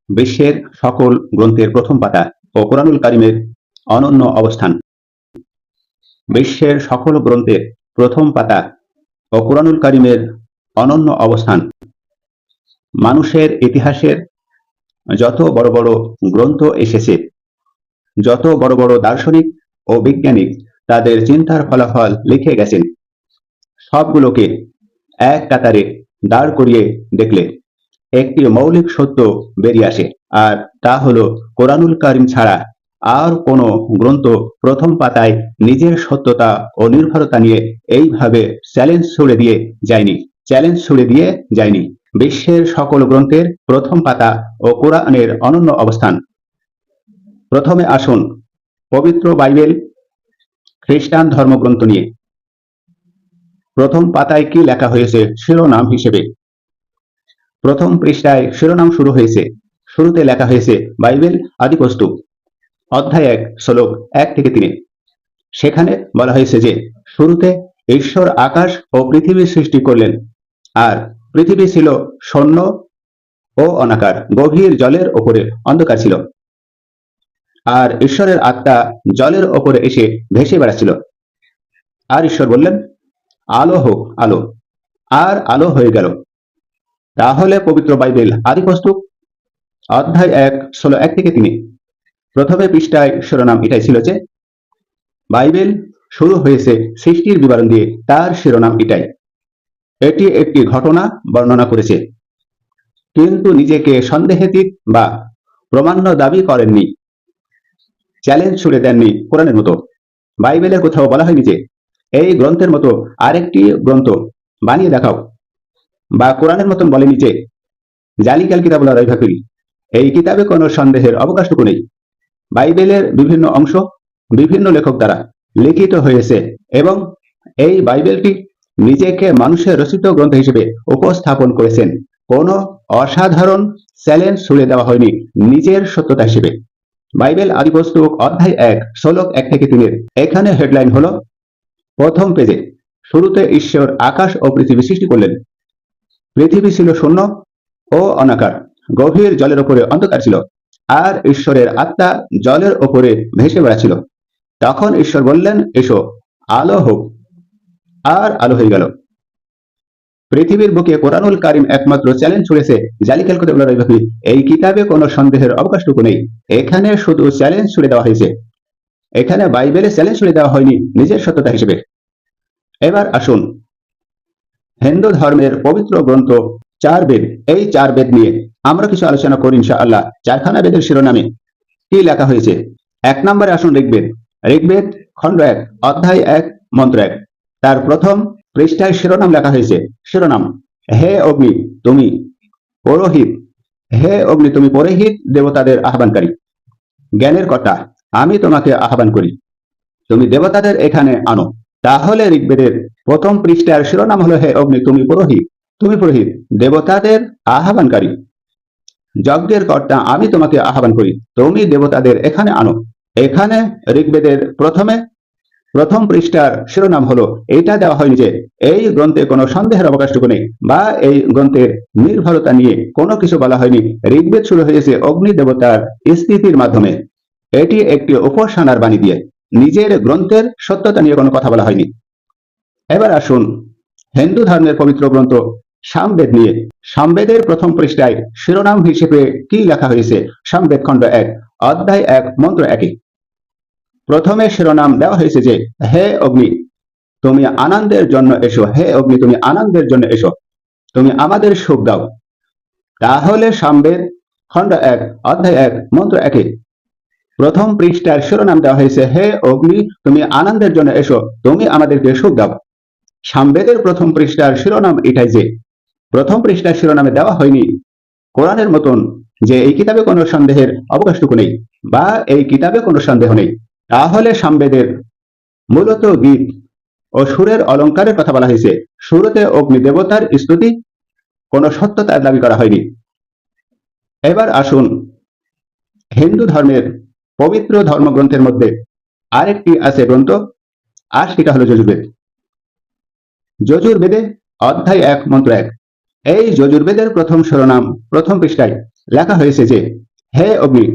বিশ্বের সকল গ্রন্থের প্রথম পাতা ও কোরআনুল কারিমের অনন্য অবস্থান। বিশ্বের সকল গ্রন্থের প্রথম পাতা ও কোরআনুল কারিমের অনন্য অবস্থান। মানুষের ইতিহাসের যত বড় বড় গ্রন্থ এসেছে, যত বড় বড় দার্শনিক ও বৈজ্ঞানিক তাদের চিন্তার ফলাফল লিখে গেছেন, সবগুলোকে এক কাতারে দাঁড় করিয়ে দেখলে একটি মৌলিক সত্য বেরিয়ে আসে, আর তা হলো কোরআনুল কারিম ছাড়া আর কোনো গ্রন্থ প্রথম পাতায় নিজের সত্যতা ও নির্ভরতা নিয়ে এইভাবে চ্যালেঞ্জ ছুড়ে দিয়ে যায়নি। বিশ্বের সকল গ্রন্থের প্রথম পাতা ও কোরআনের অনন্য অবস্থান। প্রথমে আসুন পবিত্র বাইবেল খ্রিস্টান ধর্মগ্রন্থ নিয়ে। প্রথম পাতায় কি লেখা হয়েছে শিরোনাম হিসেবে? প্রথম পৃষ্ঠায় শিরোনাম শুরুতে লেখা হয়েছে বাইবেল আদিপুস্তক অধ্যায় 1 শ্লোক 1 থেকে 3। সেখানে বলা হয়েছে যে শুরুতে ঈশ্বর আকাশ ও পৃথিবী সৃষ্টি করলেন, আর পৃথিবী ছিল শূন্য ও অনাকার, গভীর জলের ওপরে অন্ধকার ছিল, আর ঈশ্বরের আত্মা জলের ওপরে এসে ভেসে বেড়াচ্ছিল। আর ঈশ্বর বললেন, আলো হোক, আলো, আর আলো হয়ে গেল। তাহলে পবিত্র বাইবেল আদিপুস্তক অধ্যায় 1 শ্লোক 1 থেকে 3 প্রথমে পৃষ্ঠায় শিরোনাম এটাই ছিল যে বাইবেল শুরু হয়েছে সৃষ্টির বিবরণ দিয়ে। তার শিরোনাম এটাই। এটি একটি ঘটনা বর্ণনা করেছে, কিন্তু নিজেকে সন্দেহাতীত বা প্রমাণ্য দাবি করেননি, চ্যালেঞ্জ ছুড়ে দেননি। কোরআনের মতো বাইবেলের কোথাও বলা হয়নি যে এই গ্রন্থের মতো আরেকটি গ্রন্থ বানিয়ে দেখাও, বা কোরআনের মতন বলেনি যে জালিকাল কিতাবুল লা রাইবা ফীহি, এই কিতাবে কোনো সন্দেহের অবকাশটুকু নেই। বাইবেলের বিভিন্ন অংশ বিভিন্ন লেখক দ্বারা লিখিত হয়েছে, এবং এই বাইবেলটি নিজেকে মানুষের রচিত গ্রন্থ হিসেবে উপস্থাপন করেছেন। কোনো অসাধারণ চ্যালেঞ্জ ছুড়ে দেওয়া হয়নি নিজের সত্যতা হিসেবে। বাইবেল আদিপুস্তক অধ্যায় 1 শ্লোক 1 থেকে 3 এখানে হেডলাইন হলো, প্রথম পেজে শুরুতে ঈশ্বর আকাশ ও পৃথিবী সৃষ্টি করলেন। পৃথিবী ছিল শূন্য ও অনাকার, গভীর জলের ওপরে অন্ধকার ছিল, আর ঈশ্বরের আত্মা জলের ওপরে ভেসে বেড়াচ্ছিল। তখন ঈশ্বর বললেন, এসো, আলো হোক, আর আলো হয়ে গেল। পৃথিবীর বুকে কোরআনুল কারিম একমাত্র চ্যালেঞ্জ ছুড়েছে জালিকাল কিতাবুল লা রাইবা ফীহি, এই কিতাবে কোনো সন্দেহের অবকাশটুকু নেই। এখানে শুধু চ্যালেঞ্জ ছুড়ে দেওয়া হয়েছে, এখানে বাইবেলে চ্যালেঞ্জ ছুড়ে দেওয়া হয়নি নিজের সত্যতা হিসেবে। এবার আসুন হিন্দু ধর্মের পবিত্র গ্রন্থ 4 বেদ, এই 4 বেদ নিয়ে আমরা কিছু আলোচনা করি ইনশাআল্লাহ। 4খানা বেদের শিরোনামে কি লেখা হয়েছে? 1 নম্বরে আসুন ঋগ্বেদ। ঋগ্বেদ খণ্ড 1 অধ্যায় 1 মন্ত্র 1 তার প্রথম পৃষ্ঠায় শিরোনাম লেখা হয়েছে। শিরোনাম, হে অগ্নি তুমি পুরোহিত, হে অগ্নি তুমি পুরোহিত দেবতাদের আহ্বানকারী, জ্ঞানের কর্তা, আমি তোমাকে আহ্বান করি, তুমি দেবতাদের এখানে আনো। তাহলে ঋগ্বেদের প্রথম পৃষ্ঠার শিরোনাম হলো, হে অগ্নি তুমি পুরোহিত দেবতাদের আহ্বানকারী, যজ্ঞের কর্তা, আমি তোমাকে আহ্বান করি, তুমি দেবতাদের এখানে আনো। এখানে ঋগ্বেদের প্রথম পৃষ্ঠার শিরোনাম হলো, এটা দেওয়া হয়নি যে এই গ্রন্থে কোনো সন্দেহের অবকাশটুকু নেই, বা এই গ্রন্থের নির্ভরতা নিয়ে কোনো কিছু বলা হয়নি। ঋগ্বেদ শুরু হয়েছে অগ্নি দেবতার স্থিতির মাধ্যমে। এটি একটি উপাসনার বাণী দিয়ে, নিজের গ্রন্থের সত্যতা নিয়ে কোনো কথা বলা হয়নি। এবার আসুন হিন্দু ধর্মের পবিত্র গ্রন্থ সামবেদ নিয়ে। সামবেদের প্রথম পৃষ্ঠায় শিরোনাম হিসেবে কি লেখা হয়েছে? সামবেদ খণ্ড 1 অধ্যায় 1 মন্ত্র 1 প্রথমে শিরোনাম দেওয়া হয়েছে যে, হে অগ্নি তুমি আনন্দের জন্য এসো, হে অগ্নি তুমি আনন্দের জন্য এসো, তুমি আমাদের সুখ দাও। তাহলে সামবেদ খণ্ড 1 অধ্যায় 1 মন্ত্র 1 প্রথম পৃষ্ঠার শিরোনাম দেওয়া হয়েছে, হে অগ্নি তুমি আনন্দের জন্য এসো, তুমি আমাদেরকে সুখ দাও। সামবেদের প্রথম পৃষ্ঠার শিরোনাম এটাই যে প্রথম পৃষ্ঠার শিরোনামে দেওয়া হয়নি কোরআনের মতন যে এই কিতাবে কোনো সন্দেহের অবকাশটুকু নেই, বা এই কিতাবে কোনো সন্দেহ নেই। তাহলে সামবেদের মূলত গীত ও সুরের অলঙ্কারের কথা বলা হয়েছে। শুরুতে অগ্নি দেবতার স্তুতি, কোনো সত্যতার দাবি করা হয়নি। এবার আসুন হিন্দু ধর্মের পবিত্র ধর্মগ্রন্থের মধ্যে আরেকটি আছে গ্রন্থ, আর সেটা হলো যজুর্বেদ। যজুর্বেদে অধ্যায় 1 মন্ত্র 1 এই যজুর্বেদের প্রথম শিরোনাম প্রথম পৃষ্ঠায় লেখা হয়েছে যে, হে অগ্নি,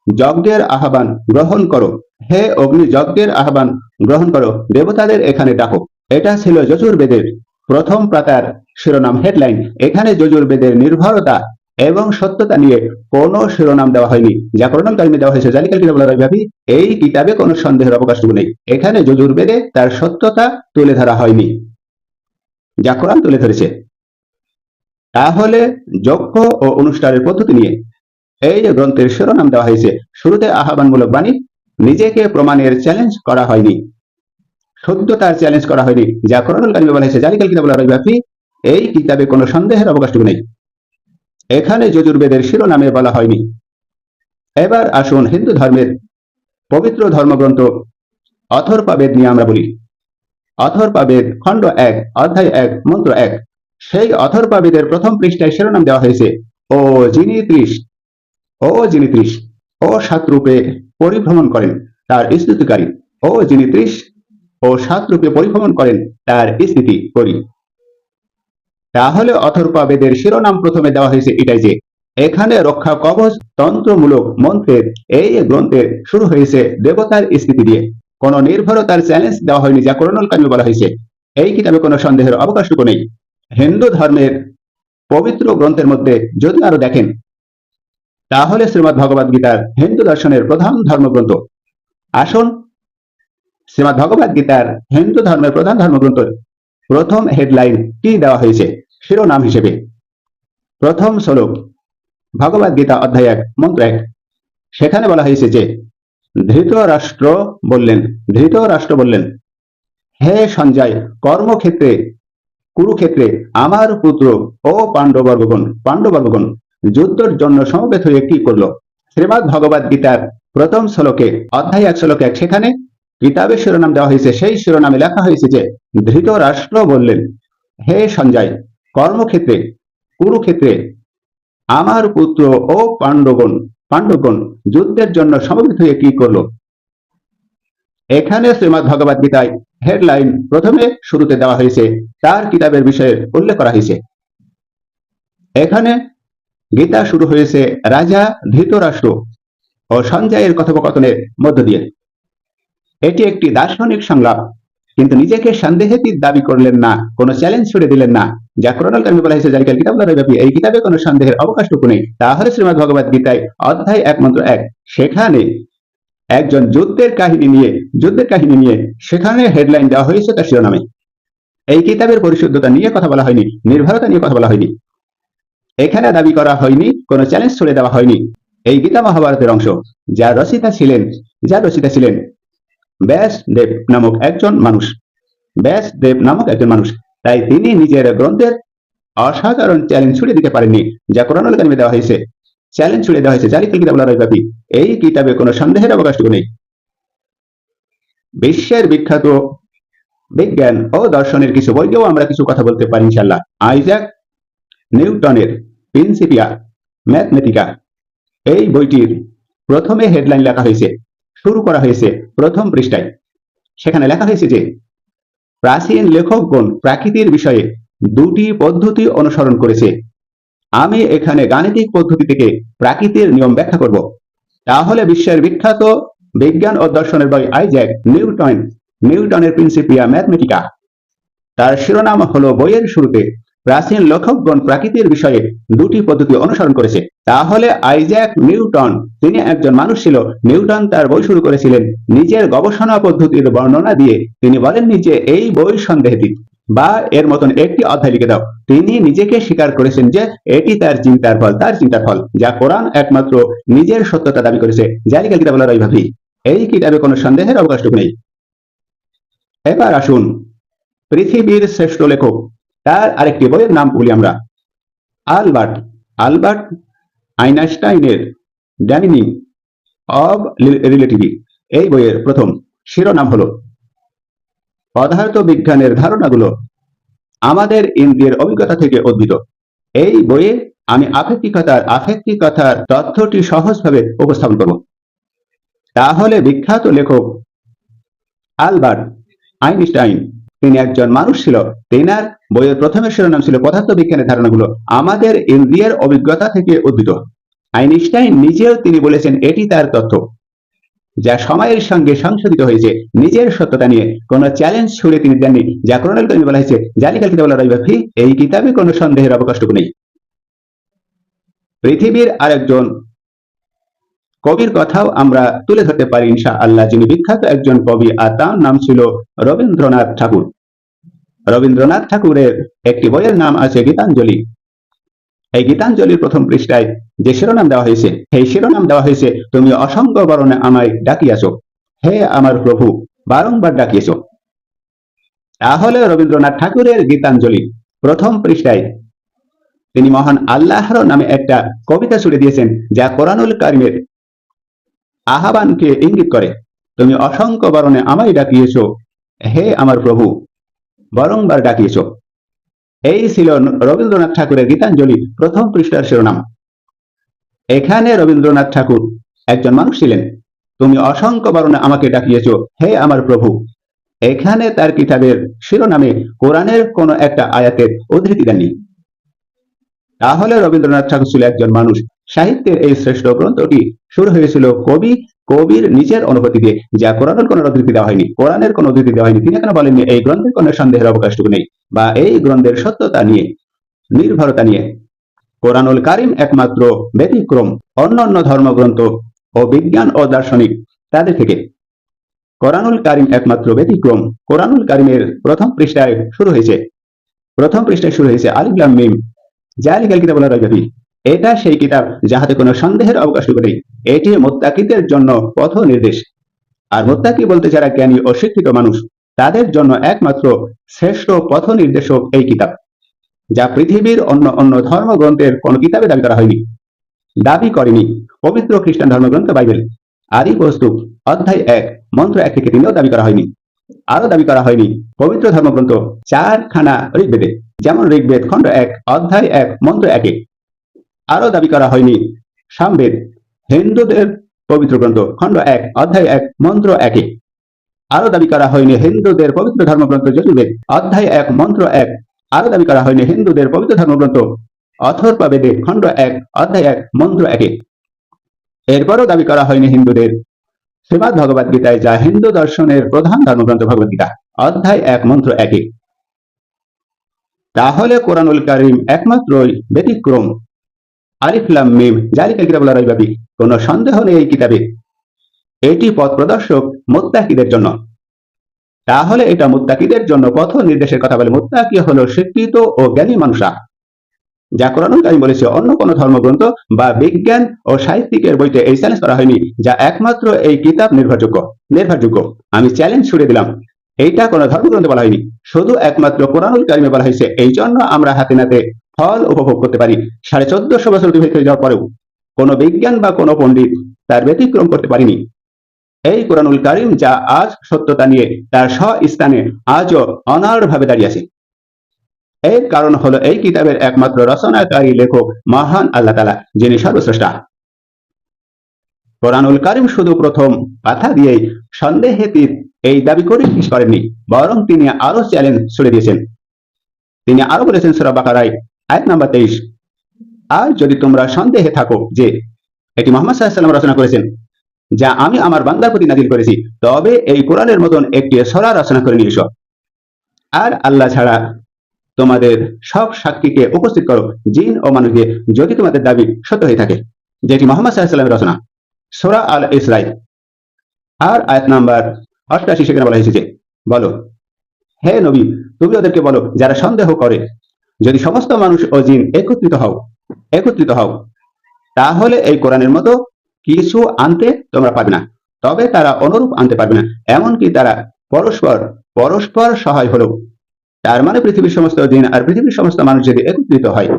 যজ্ঞের আহ্বান গ্রহণ করো, হে অগ্নি, যজ্ঞের আহ্বান গ্রহণ করো, দেবতাদের এখানে ডাকো। এটা ছিল যজুর্বেদের প্রথম পাতার শিরোনাম, হেডলাইন। এখানে যজুর্বেদের নির্ভরতা এবং সত্যতা নিয়ে কোনো শিরোনাম দেওয়া হয়নি, যা কোরআনুল কারিমে দেওয়া হয়েছে জালিকাল কিতাবুল লা রাইবা ফীহ। এই কিতাবে কোনো সন্দেহের অবকাশটুকু নেই। এখানে যজুর্বেদে তার সত্যতা তুলে ধরা হয়নি, যা কোরআন তুলে ধরেছে। তাহলে যজ্ঞ ও অনুষ্ঠানের পদ্ধতি নিয়ে এই যে গ্রন্থের শিরোনাম দেওয়া হয়েছে, শুরুতে আহ্বানমূলক বাণী, নিজেকে প্রমাণের চ্যালেঞ্জ করা হয়নি, সত্যতার চ্যালেঞ্জ করা হয়নি, যা কোরআনুল কারিমে বলা হয়েছে জালিকাল কিতাবুল লা রাইবা ফীহ। এই কিতাবে কোনো সন্দেহের অবকাশটুকু নেই। এখানে যজুর্বেদের শিরোনামে বলা হয়নি। এবার আসুন হিন্দু ধর্মের পবিত্র ধর্মগ্রন্থ অথর্ববেদ নিয়ে আমরা বলি। অথর্ববেদ খণ্ড 1 অধ্যায় 1 মন্ত্র 1। সেই অথর্ববেদের প্রথম পৃষ্ঠায় শিরোনাম দেওয়া হয়েছে, ও যিনি ত্রিশ, ও যিনি ত্রিশ, ও সাত রূপে পরিভ্রমণ করেন তার স্তুতিকারী, ও যিনি ত্রিশ ও সাত রূপে পরিভ্রমণ করেন তার স্তুতি করি। তাহলে অথর্ববেদের শিরোনাম প্রথমে দেওয়া হয়েছে এটাই যে, এখানে রক্ষা কবচ তন্ত্রমূলক মন্ত্রের এই গ্রন্থের শুরু হয়েছে দেবতার স্তুতি দিয়ে। কোন নির্ভরতার চ্যালেঞ্জ দেওয়া হয়নি, যা কোরআনুল কারিমে বলা হয়েছে। এই কিতাবে কোনো সন্দেহের অবকাশটুকু নেই। হিন্দু ধর্মের পবিত্র গ্রন্থের মধ্যে যদি আরো দেখেন, তাহলে শ্রীমদ্ ভগবদ গীতার হিন্দু দর্শনের প্রধান ধর্মগ্রন্থ। আসুন, শ্রীমদ্ ভগবদ গীতার হিন্দু ধর্মের প্রধান ধর্মগ্রন্থ প্রথম হেডলাইন কি দেওয়া হয়েছে শিরোনাম হিসেবে। প্রথম শ্লোক, ভগবদ গীতা অধ্যায় 1 মন্ত্র 1। সেখানে বলা হয়েছে যে, ধৃতরাষ্ট্র বললেন, হে সঞ্জয়, কর্মক্ষেত্রে কুরুক্ষেত্রে আমার পুত্র ও পাণ্ডবর্গগণ যুদ্ধের জন্য সমবেত হয়ে কি করলো। শ্রীমদ্ ভগবদ গীতার প্রথম শ্লোকে অধ্যায় 1 শ্লোক 1, সেখানে কিতাবের শিরোনাম দেওয়া হয়েছে। সেই শিরোনামে লেখা হয়েছে যে, ধৃতরাষ্ট্র বললেন, হে সঞ্জয়, কর্মক্ষেত্রে কুরুক্ষেত্রে আমার পুত্র ও পাণ্ডবগণ যুদ্ধের জন্য সমবেত হয়ে কি করলো। এখানে শ্রীমদ্ ভগবদ গীতায় হেডলাইন প্রথমে শুরুতে দেওয়া হয়েছে, তার কিতাবের বিষয়ে উল্লেখ করা হয়েছে। এখানে গীতা শুরু হয়েছে রাজা ধৃতরাষ্ট্র ও সঞ্জয়ের কথোপকথনের মধ্য দিয়ে। এটি একটি দার্শনিক সংলাপ, কিন্তু নিজেকে সন্দেহাতীত দাবি করলেন না, কোনো চ্যালেঞ্জ ছুড়ে দিলেন না, যা কোরআনুল কারিমে বলা হয়েছে জালিকাল কিতাবুল লা রাইবা ফীহ। এই কিতাবে কোনো সন্দেহের অবকাশটুকু নেই। তাহলে শ্রীমদ্ ভগবদ গীতায় অধ্যায় 1 মন্ত্র 1, সেখানে একজন যুদ্ধের কাহিনী নিয়ে সেখানে হেডলাইন দেওয়া হয়েছে তার শিরোনামে। এই কিতাবের পরিশুদ্ধতা নিয়ে কথা বলা হয়নি, নির্ভরতা নিয়ে কথা বলা হয়নি। এখানে দাবি করা হয়নি, কোনো চ্যালেঞ্জ ছুড়ে দেওয়া হয়নি। এই গীতা মহাভারতের অংশ, যার রচিতা ছিলেন ব্যাসদেব নামক একজন মানুষ। তাই তিনি নিজের গ্রন্থের অসাধারণ চ্যালেঞ্জ ছুড়ে দিতে পারেননি, যা কোরআনুল কারিমে দেওয়া হয়েছে। চ্যালেঞ্জ ছুড়ে দেওয়া হয়েছে জালিকাল কিতাবুল লা রাইবা ফীহ। এই কিতাবে কোনো সন্দেহের অবকাশটুকু নেই। বিশ্বের বিখ্যাত বিজ্ঞান ও দর্শনের কিছু বইতেও আমরা কিছু কথা বলতে পারি ইনশাআল্লাহ। আইজাক নিউটনের প্রিন্সিপিয়া ম্যাথমেটিকা, এই বইটির প্রথমে হেডলাইন লেখা হয়েছে, শুরু করা হয়েছে প্রথম পৃষ্ঠায়। সেখানে লেখা হয়েছে যে, প্রাচীন লেখকগণ প্রাকৃতির বিষয়ে দুটি পদ্ধতি অনুসরণ করেছে। আমি এখানে গাণিতিক পদ্ধতি থেকে প্রাকৃতির নিয়ম ব্যাখ্যা করব। তাহলে বিশ্বের বিখ্যাত বিজ্ঞান ও দর্শনের বই আইজাক নিউটনের প্রিন্সিপিয়া ম্যাথমেটিকা, তার শিরোনাম হলো বইয়ের শুরুতে প্রাচীন লেখকগণ প্রাকৃতির বিষয়ে দুটি পদ্ধতি অনুসরণ করেছে। তাহলে আইজাক নিউটন, তিনি একজন মানুষ ছিল। নিউটন তার বই শুরু করেছিলেন নিজের গবেষণা পদ্ধতির বর্ণনা দিয়ে। তিনি বলেননি যে এই বই সন্দেহাতীত বা এর মতন একটি অধ্যায় লিখে দাও। তিনি নিজেকে স্বীকার করেছেন যে এটি তার চিন্তার ফল, যা কোরআন একমাত্র নিজের সত্যতা দাবি করেছে। জালিকাল কিতাবুল লা রাইবা ফীহ। এই কিতাবে কোনো সন্দেহের অবকাশটুকু নেই। এবার আসুন, পৃথিবীর শ্রেষ্ঠ লেখক, তার আরেকটি বইয়ের নাম বলি আমরা, আলবার্ট আইনস্টাইনের ডাইনিং অব রিলেটিভিটি। এই বইয়ের প্রথম শিরোনাম হলো, পদার্থ বিজ্ঞানের ধারণাগুলো আমাদের ইন্দ্রিয়ের অভিজ্ঞতা থেকে উদ্ভূত। এই বইয়ে আমি আপেক্ষিকতার তথ্যটি সহজভাবে উপস্থাপন করব। তাহলে বিখ্যাত লেখক আলবার্ট আইনস্টাইন, তিনি একজন মানুষ ছিল। তেনার বইয়ের প্রথমের শিরোনাম ছিল পদার্থ বিজ্ঞানের ধারণাগুলো আমাদের ইন্দ্রিয়ের অভিজ্ঞতা থেকে উদ্ভূত। আইনস্টাইন নিজেও তিনি বলেছেন এটি তার তথ্য, যা সময়ের সঙ্গে সংশোধিত হয়েছে। নিজের সত্যতা নিয়ে কোনো চ্যালেঞ্জ ছুড়ে তিনি দেননি। যা কোরআনুল কারীমে বলা হয়েছে, যালিকাল কিতাবু লা রাইবা ফীহ, এই কিতাবে কোনো সন্দেহের অবকাশটুকু নেই। পৃথিবীর আরেকজন কবির কথাও আমরা তুলে ধরতে পারি ইনশাআল্লাহ, যিনি বিখ্যাত একজন কবি, আর তার নাম ছিল রবীন্দ্রনাথ ঠাকুর। রবীন্দ্রনাথ ঠাকুরের একটি বইয়ের নাম আছে গীতাঞ্জলি। এই গীতাঞ্জলির প্রথম পৃষ্ঠায় যে শিরোনাম দেওয়া হয়েছে, সেই শিরোনাম দেওয়া হয়েছে, তুমি অসংখ্য বরণে আমায় ডাকিয়াছ, হে আমার প্রভু, বারংবার ডাকিয়েছ। তাহলে রবীন্দ্রনাথ ঠাকুরের গীতাঞ্জলি প্রথম পৃষ্ঠায় তিনি মহান আল্লাহর নামে একটা কবিতা ছুড়ে দিয়েছেন, যা কোরআনুল কারীমের আহ্বানকে ইঙ্গিত করে। তুমি অসংখ্য বরণে আমায় ডাকিয়েছ, হে আমার প্রভু, বারংবার ডাকিয়েছ। এই ছিল রবীন্দ্রনাথ ঠাকুরের গীতাঞ্জলি প্রথম পৃষ্ঠার শিরোনাম। এখানে রবীন্দ্রনাথ ঠাকুর একজন মানুষ ছিলেন। তুমি অসংখ্য বরণে আমাকে ডাকিয়েছ, হে আমার প্রভু। এখানে তার কিতাবের শিরোনামে কোরআনের কোনো একটা আয়াতের উদ্ধৃতি দেননি। তাহলে রবীন্দ্রনাথ ঠাকুর ছিল একজন মানুষ। সাহিত্যের এই শ্রেষ্ঠ গ্রন্থটি শুরু হয়েছিল কবির নিজের অনুভূতি দিয়ে, যা কোরআনের কোনো উদ্ধৃতি দেওয়া হয়নি, কোরআনের কোনো উদ্ধৃতি দেওয়া হয়নি। তিনি কেন বলেননি এই গ্রন্থের কোনো সন্দেহের অবকাশটুকু নেই, বা এই গ্রন্থের সত্যতা নিয়ে, নির্ভরতা নিয়ে। কোরআনুল কারীম একমাত্র ব্যতিক্রম অন্যান্য ধর্মগ্রন্থ ও বিজ্ঞান ও দার্শনিক তাদের থেকে। কোরআনুল কারীম একমাত্র ব্যতিক্রম। কোরআনুল কারীমের প্রথম পৃষ্ঠায় শুরু হয়েছে আলিফ লাম মিম যালিকাল কিতাবু লা রাইবা ফীহ। এটা সেই কিতাব যাহাতে কোনো সন্দেহের অবকাশটুকু নেই। এটি মুত্তাকিদের জন্য পথ নির্দেশ। আর মুত্তাকি বলতে যারা জ্ঞানী ও শিক্ষিত মানুষ, তাদের জন্য একমাত্র শ্রেষ্ঠ পথ নির্দেশক এই কিতাব, যা পৃথিবীর অন্য ধর্মগ্রন্থের কোন কিতাবে দাবি করেনি। পবিত্র খ্রিস্টান ধর্মগ্রন্থ বাইবেল আদি পুস্তক অধ্যায় 1 মন্ত্র 1 থেকে 3 দাবি করা হয়নি। আরো দাবি করা হয়নি পবিত্র ধর্মগ্রন্থ 4খানা ঋগ্বেদে, যেমন ঋগ্বেদ খণ্ড 1 অধ্যায় 1 মন্ত্র 1। আরো দাবি করা হয়নি সামবেদ, হিন্দুদের পবিত্র গ্রন্থ খণ্ড 1 অধ্যায় 1 মন্ত্র 1। আরো দাবি করা হয়নি হিন্দুদের পবিত্র ধর্মগ্রন্থ যজুর্বেদ অধ্যায় 1 মন্ত্র 1। আরো দাবি করা হয়নি হিন্দুদের পবিত্র ধর্মগ্রন্থ অথর্ববেদে খণ্ড 1 অধ্যায় 1 মন্ত্র 1। এরপরও দাবি করা হয়নি হিন্দুদের শ্রীমদ্ ভগবদ গীতায়, যা হিন্দু দর্শনের প্রধান ধর্মগ্রন্থ ভগবদ গীতা অধ্যায় 1 মন্ত্র 1। তাহলে কোরআনুল কারীম একমাত্রই ব্যতিক্রম। আলিফ লাম মিম যালিকাল কিতাবু লা রাইবা ফীহ, কোনো সন্দেহ নেই এই কিতাবে। এটি পথ প্রদর্শক মুত্তাকিদের জন্য। তাহলে এটা মুত্তাকিদের জন্য পথ নির্দেশের কথা বলে। মুত্তাকি হলো শিক্ষিত ও জ্ঞানী মানুষরা, যা কোরআনুল কারীম বলেছে। অন্য কোনো ধর্মগ্রন্থ বা বিজ্ঞান ও সাহিত্যিকের বইতে এই চ্যালেঞ্জ করা হয়নি, যা একমাত্র এই কিতাব নির্ভরযোগ্য। আমি চ্যালেঞ্জ ছুড়ে দিলাম, এইটা কোনো ধর্মগ্রন্থে বলা হয়নি, শুধু একমাত্র কোরআনুল কারীমে বলা হয়েছে। এই জন্য আমরা হাতে নাতে ফল উপভোগ করতে পারি। 1450 বছর অতিবাহিত হয়ে যাওয়ার পরেও কোনো বিজ্ঞান বা কোনো পণ্ডিত তার ব্যতিক্রম করতে পারেনি। এই কোরআনুল কারীম যা আজ সত্যতা নিয়ে তার স্থানে আজও অনাড় ভাবে দাঁড়িয়ে আছে। এর কারণ হলো এই কিতাবের একমাত্র রচনাকারী লেখক মহান আল্লাহ তাআলা, যিনি সর্বশ্রেষ্ঠ। কোরআনুল কারীম শুধু প্রথম পাতা দিয়েই সন্দেহাতীত এই দাবি করে শেষ করেননি, বরং তিনি আরো চ্যালেঞ্জ ছুড়ে দিয়েছেন। তিনি আরো বলেছেন সূরা বাকারায় আয়াত নাম্বার 23, আর যদি তোমরা সন্দেহে থাকো যে এটি মুহাম্মদ সাল্লাল্লাহু আলাইহি ওয়াসাল্লাম রচনা করেছেন, যা আমি আমার বান্দার প্রতি নাযিল করেছি, তবে এই কোরআনের মতন একটি সূরা রচনা করে নিয়ে এসো। আর আল্লাহ ছাড়া তোমাদের সব সাক্ষীকে উপস্থিত করো, জিন ও মানুষ দিয়ে, যদি তোমাদের দাবি সত্য হয়ে থাকে, যেটি মুহাম্মদ সাল্লাল্লাহু আলাইহি ওয়াসাল্লামের রচনা। সূরা আল ইসরা আর আয়াত নাম্বার 88 সেখানে বলা হয়েছে যে, বলো হে নবী, তুমি ওদেরকে বলো যারা সন্দেহ করে, যদি সমস্ত মানুষ ও জিন একত্রিত হও, তাহলে এই কোরআনের মতো কিছু আনতে তোমরা পারবে না। তবে তারা অনুরূপ আনতে পারবে না, এমনকি তারা পরস্পর সহায় হলেও। তার মানে পৃথিবীর সমস্ত জিন আর পৃথিবীর সমস্ত মানুষ যদি একত্রিত হয়,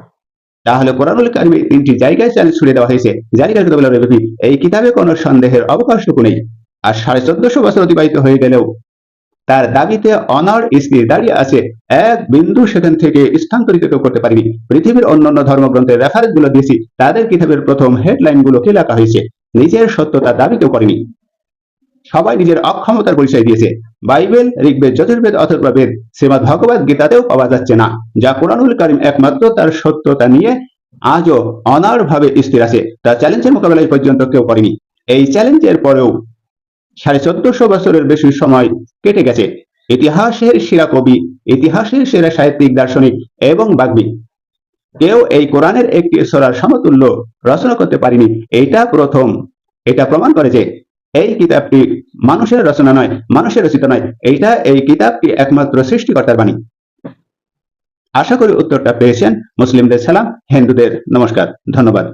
তাহলে কোরআনুল কারীমে 3টি জায়গায় চ্যালেঞ্জ ছুড়ে দেওয়া হয়েছে। যালিকাল কিতাবু লা রাইবা ফীহ, এই কিতাবে কোনো সন্দেহের অবকাশটুকু নেই। আর 1450 বছর অতিবাহিত হয়ে গেলেও তার দাবিতে অনড় স্থির দাঁড়িয়ে আছে। এক বিন্দু সেখান থেকে স্থানান্তরিত কেউ করতে পারেনি। পৃথিবীর অন্যান্য ধর্মগ্রন্থের রেফারেন্স গুলো দিয়েছি, তাদের কিতাবের প্রথম হেডলাইন গুলোকে লেখা হয়েছে। নিজের সত্যতার দাবি কেউ করেনি, সবাই নিজের অক্ষমতার পরিচয় দিয়েছে। বাইবেল, ঋগ্বেদ, যজুর্বেদ, অথর্ববেদ, শ্রীমদ্ ভগবদ গীতাতেও পাওয়া যাচ্ছে না, যা কোরআনুল কারীম একমাত্র তার সত্যতা নিয়ে আজও অনাড়ভাবে স্থির আছে। তার চ্যালেঞ্জের মোকাবেলা এই পর্যন্ত কেউ করেনি। এই চ্যালেঞ্জের পরেও 1450 বছরের বেশি সময় কেটে গেছে। ইতিহাসের সেরা কবি, ইতিহাসের সেরা সাহিত্যিক, দার্শনিক এবং বাগ্মী কেউ এই কোরআনের একটি সূরার সমতুল্য রচনা করতে পারেনি। এটা প্রমাণ করে যে এই কিতাবটি মানুষের রচনা নয়, মানুষের রচিত নয়। এই কিতাবটি একমাত্র সৃষ্টিকর্তার বাণী। আশা করি উত্তরটা পেয়েছেন। মুসলিমদের সালাম, হিন্দুদের নমস্কার। ধন্যবাদ।